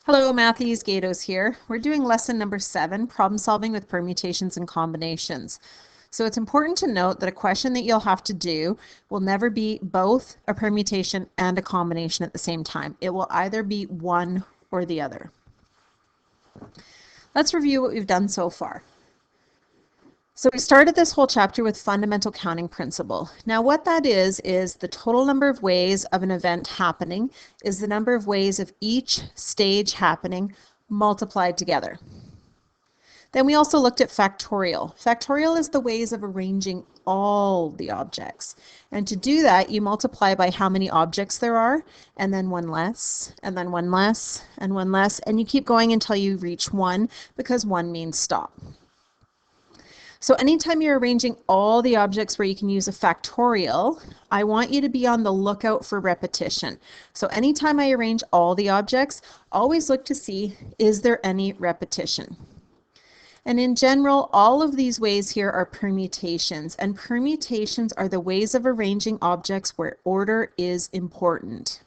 Hello, Matthews Gatos here. We're doing lesson number 7, problem solving with permutations and combinations. So it's important to note that a question that you'll have to do will never be both a permutation and a combination at the same time. It will either be one or the other. Let's review what we've done so far. So we started this whole chapter with fundamental counting principle. Now what that is the total number of ways of an event happening is the number of ways of each stage happening multiplied together. Then we also looked at factorial. Factorial is the ways of arranging all the objects. And to do that, you multiply by how many objects there are, and then one less, and then one less, and one less, and you keep going until you reach 1, because 1 means stop. So anytime you're arranging all the objects where you can use a factorial, I want you to be on the lookout for repetition. So anytime I arrange all the objects, always look to see, is there any repetition? And in general, all of these ways here are permutations, and permutations are the ways of arranging objects where order is important.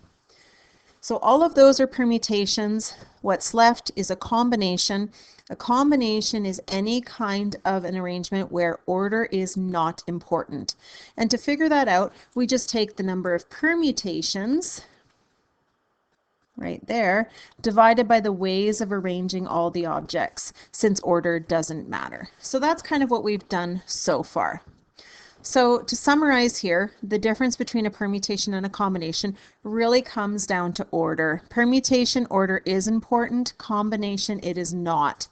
So all of those are permutations. What's left is a combination. A combination is any kind of an arrangement where order is not important. And to figure that out, we just take the number of permutations, right there, divided by the ways of arranging all the objects, since order doesn't matter. So that's kind of what we've done so far. So to summarize here, the difference between a permutation and a combination really comes down to order. Permutation order is important, combination it is not.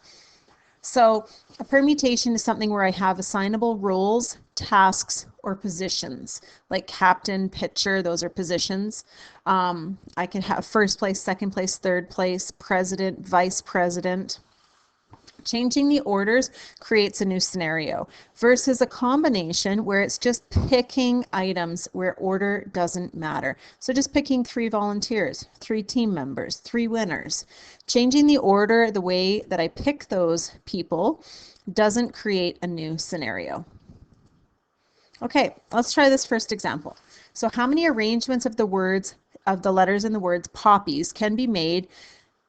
So a permutation is something where I have assignable roles, tasks, or positions, like captain, pitcher, those are positions. I can have first place, second place, third place, president, vice president. Changing the orders creates a new scenario versus a combination where it's just picking items where order doesn't matter. So just picking 3 volunteers, 3 team members, 3 winners. Changing the order, the way that I pick those people, doesn't create a new scenario. Okay, let's try this first example. So how many arrangements of the words, of the letters in the words poppies can be made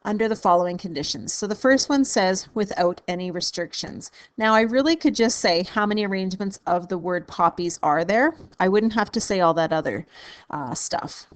under the following conditions? So the first one says without any restrictions. Now I really could just say how many arrangements of the word poppies are there. I wouldn't have to say all that other stuff.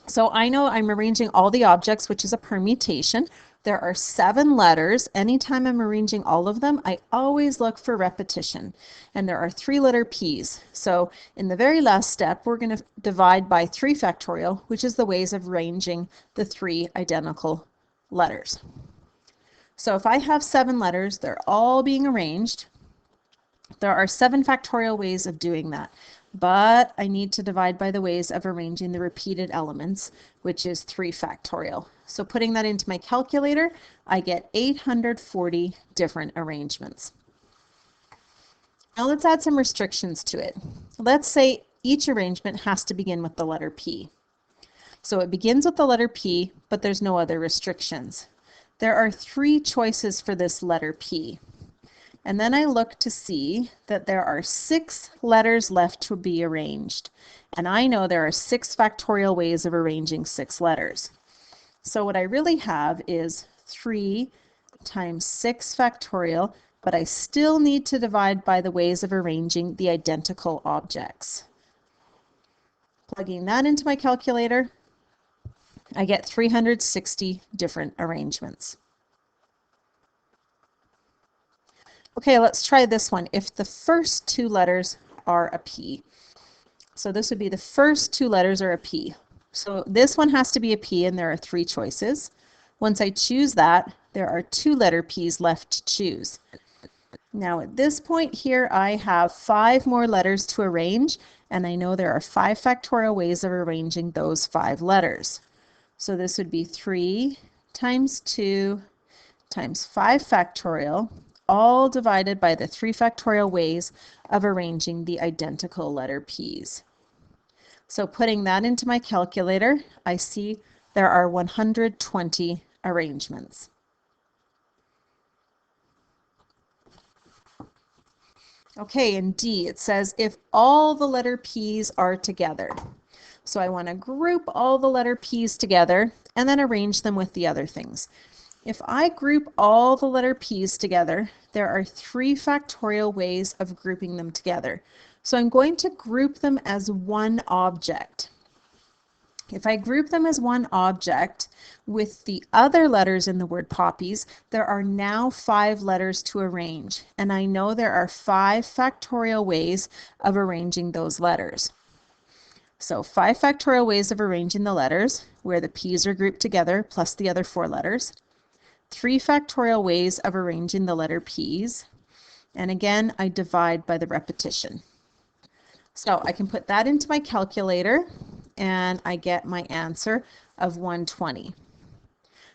So I know I'm arranging all the objects, which is a permutation. There are 7 letters. Anytime I'm arranging all of them, I always look for repetition. And there are 3 letter P's. So in the very last step, we're going to divide by 3 factorial, which is the ways of arranging the 3 identical letters. So if I have 7 letters, they're all being arranged. There are 7 factorial ways of doing that. But I need to divide by the ways of arranging the repeated elements, which is 3 factorial. So putting that into my calculator, I get 840 different arrangements. Now let's add some restrictions to it. Let's say each arrangement has to begin with the letter P. So it begins with the letter P, but there's no other restrictions. There are 3 choices for this letter P. And then I look to see that there are 6 letters left to be arranged. And I know there are 6 factorial ways of arranging 6 letters. So what I really have is 3 times 6 factorial, but I still need to divide by the ways of arranging the identical objects. Plugging that into my calculator, I get 360 different arrangements. Okay, let's try this one. If the first 2 letters are a P, so this would be the first 2 letters are a P. So this one has to be a P, and there are 3 choices. Once I choose that, there are 2 letter P's left to choose. Now at this point here, I have 5 more letters to arrange, and I know there are 5 factorial ways of arranging those 5 letters. So this would be 3 times 2 times 5 factorial, all divided by the 3 factorial ways of arranging the identical letter P's. So putting that into my calculator, I see there are 120 arrangements. Okay, in D it says if all the letter P's are together. So I want to group all the letter P's together, and then arrange them with the other things. If I group all the letter P's together, there are 3 factorial ways of grouping them together. So I'm going to group them as one object. If I group them as one object with the other letters in the word poppies, there are now 5 letters to arrange, and I know there are 5 factorial ways of arranging those letters. So 5 factorial ways of arranging the letters, where the P's are grouped together plus the other 4 letters. 3 factorial ways of arranging the letter P's, and again, I divide by the repetition. So I can put that into my calculator, and I get my answer of 120.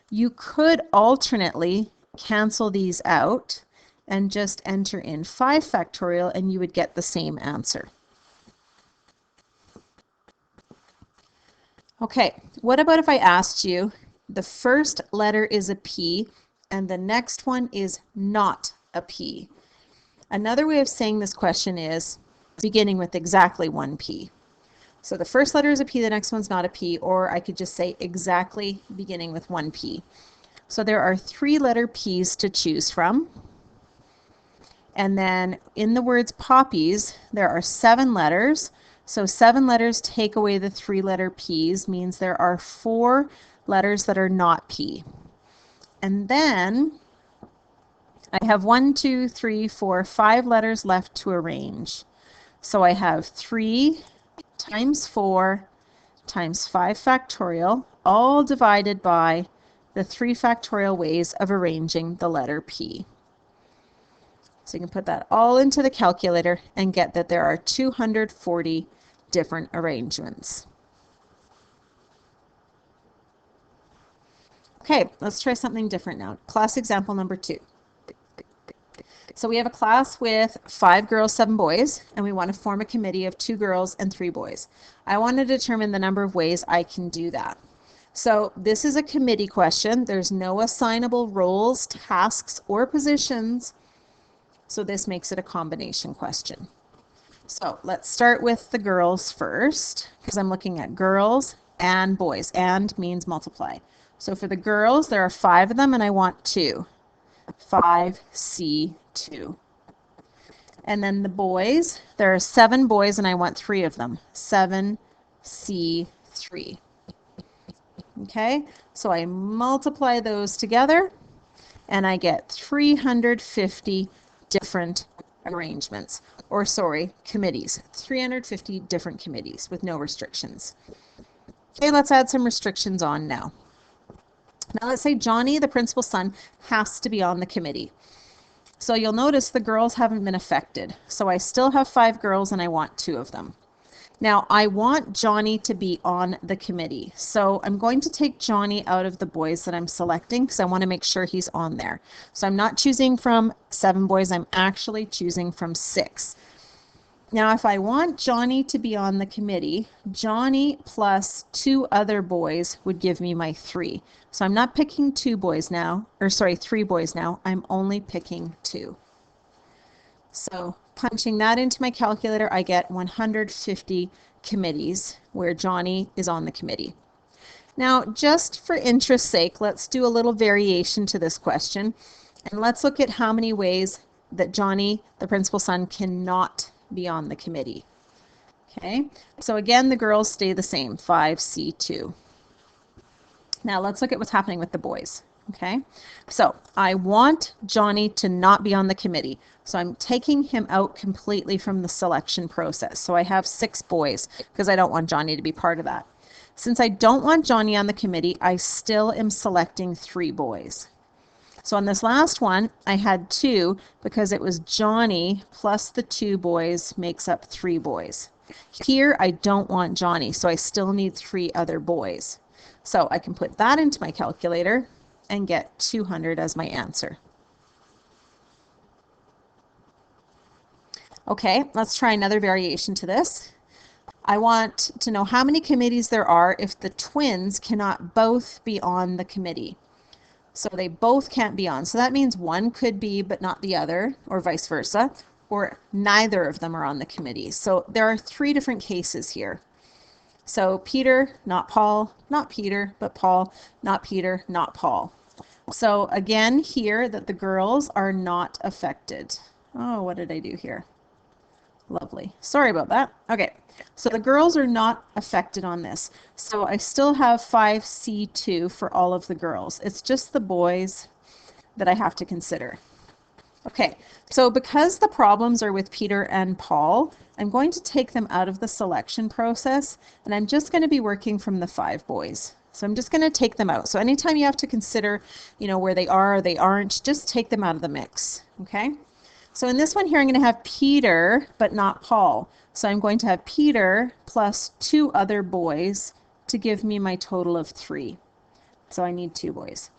You could alternately cancel these out and just enter in 5 factorial, and you would get the same answer. Okay, what about if I asked you, the first letter is a P and the next one is not a P? Another way of saying this question is beginning with exactly 1 P. So the first letter is a P, the next one's not a P, or I could just say exactly beginning with 1 P. So there are 3 letter P's to choose from. And then in the words poppies, there are 7 letters. So 7 letters take away the 3 letter P's means there are 4 letters that are not P. And then I have 1, 2, 3, 4, 5 letters left to arrange. So I have 3 times 4 times 5 factorial, all divided by the 3 factorial ways of arranging the letter P. So you can put that all into the calculator and get that there are 240 different arrangements. Okay, let's try something different now. Class example number 2. So we have a class with 5 girls, 7 boys, and we want to form a committee of 2 girls and 3 boys. I want to determine the number of ways I can do that. So this is a committee question. There's no assignable roles, tasks, or positions. So this makes it a combination question. So let's start with the girls first, because I'm looking at girls and boys. And means multiply. So for the girls, there are 5 of them, and I want 2. 5C2. And then the boys, there are 7 boys and I want 3 of them. 7C3. Okay, so I multiply those together and I get 350 different arrangements, or sorry, committees. 350 different committees with no restrictions. Okay, let's add some restrictions on now. Now let's say Johnny, the principal's son, has to be on the committee. So you'll notice the girls haven't been affected. So I still have 5 girls and I want 2 of them. Now I want Johnny to be on the committee. So I'm going to take Johnny out of the boys that I'm selecting because I want to make sure he's on there. So I'm not choosing from 7 boys, I'm actually choosing from 6. Now, if I want Johnny to be on the committee, Johnny plus 2 other boys would give me my 3. So I'm not picking 3 boys now, I'm only picking 2. So punching that into my calculator, I get 150 committees where Johnny is on the committee. Now, just for interest's sake, let's do a little variation to this question. And let's look at how many ways that Johnny, the principal's son, cannot be on the committee. Okay, so again, the girls stay the same, 5C2. Now let's look at what's happening with the boys. Okay, so I want Johnny to not be on the committee. So I'm taking him out completely from the selection process. So I have 6 boys because I don't want Johnny to be part of that. Since I don't want Johnny on the committee, I still am selecting 3 boys. So on this last one, I had 2 because it was Johnny plus the 2 boys makes up 3 boys. Here, I don't want Johnny, so I still need 3 other boys. So I can put that into my calculator and get 200 as my answer. Okay, let's try another variation to this. I want to know how many committees there are if the twins cannot both be on the committee. So they both can't be on. So that means one could be but not the other, or vice versa, or neither of them are on the committee. So there are 3 different cases here. So Peter, not Paul, not Peter, but Paul, not Peter, not Paul. So again here that the girls are not affected. Oh, what did I do here? Lovely. Sorry about that. Okay, so the girls are not affected on this. So I still have 5C2 for all of the girls. It's just the boys that I have to consider. Okay, so because the problems are with Peter and Paul, I'm going to take them out of the selection process, and I'm just going to be working from the 5 boys. So I'm just going to take them out. So anytime you have to consider, where they are or they aren't, just take them out of the mix, okay? So in this one here, I'm going to have Peter, but not Paul. So I'm going to have Peter plus 2 other boys to give me my total of 3. So I need 2 boys.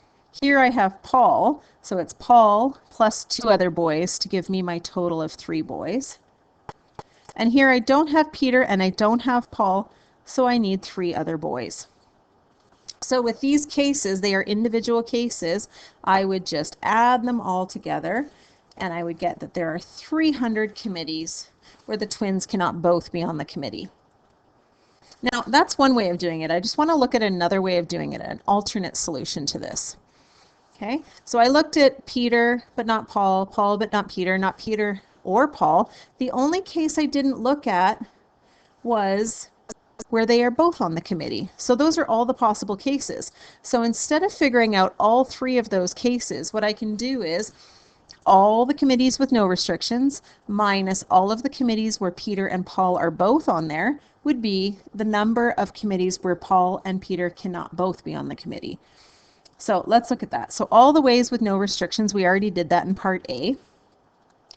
Here I have Paul, so it's Paul plus 2 other boys to give me my total of 3 boys. And here I don't have Peter and I don't have Paul, so I need 3 other boys. So with these cases, they are individual cases, I would just add them all together, and I would get that there are 300 committees where the twins cannot both be on the committee. Now, that's one way of doing it. I just want to look at another way of doing it, an alternate solution to this. Okay, so I looked at Peter, but not Paul, Paul, but not Peter or Paul. The only case I didn't look at was where they are both on the committee. So those are all the possible cases. So instead of figuring out all 3 of those cases, what I can do is all the committees with no restrictions minus all of the committees where Peter and Paul are both on there would be the number of committees where Paul and Peter cannot both be on the committee. So let's look at that. So all the ways with no restrictions, we already did that in part A.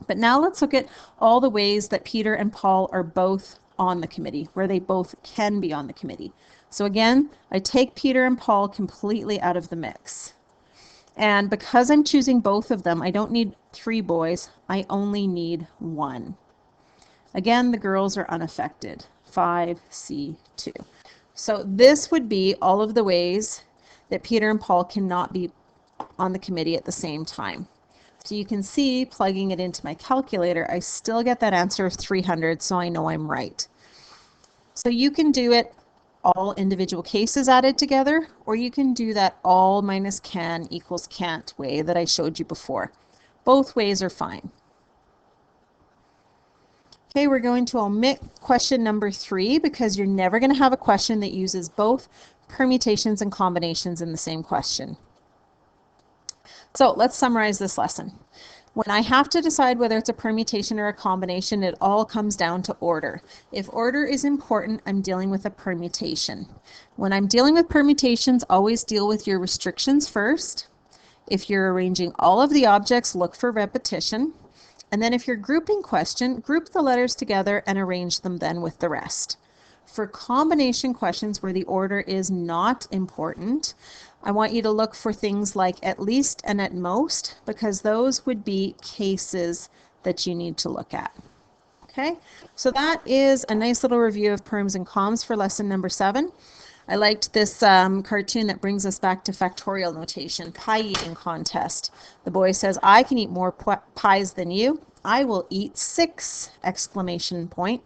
But now let's look at all the ways that Peter and Paul are both on the committee, where they both can be on the committee. So again, I take Peter and Paul completely out of the mix. And because I'm choosing both of them, I don't need 3 boys, I only need 1. Again, the girls are unaffected, 5C2. So this would be all of the ways that Peter and Paul cannot be on the committee at the same time. So you can see, plugging it into my calculator, I still get that answer of 300, so I know I'm right. So you can do it all individual cases added together, or you can do that all minus can equals can't way that I showed you before. Both ways are fine. Okay, we're going to omit question number 3 because you're never going to have a question that uses both permutations and combinations in the same question. So let's summarize this lesson. When I have to decide whether it's a permutation or a combination, it all comes down to order. If order is important, I'm dealing with a permutation. When I'm dealing with permutations, always deal with your restrictions first. If you're arranging all of the objects, look for repetition. And then if you're grouping question, group the letters together and arrange them then with the rest. For combination questions where the order is not important, I want you to look for things like at least and at most, because those would be cases that you need to look at. Okay, so that is a nice little review of perms and coms for lesson number 7. I liked this cartoon that brings us back to factorial notation, pie eating contest. The boy says, I can eat more pies than you. I will eat 6! Exclamation point.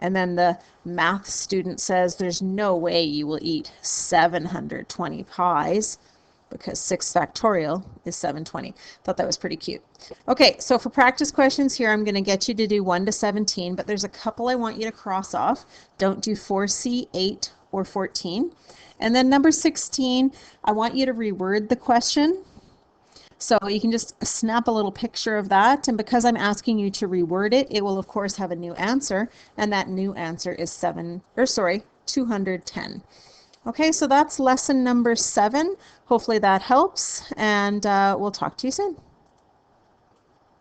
And then the math student says, there's no way you will eat 720 pies, because 6 factorial is 720. Thought that was pretty cute. Okay, so for practice questions here, I'm going to get you to do 1 to 17, but there's a couple I want you to cross off. Don't do 4C, 8, or 14. And then number 16, I want you to reword the question. So you can just snap a little picture of that, and because I'm asking you to reword it, it will of course have a new answer, and that new answer is 210. Okay, so that's lesson number 7. Hopefully that helps, and we'll talk to you soon.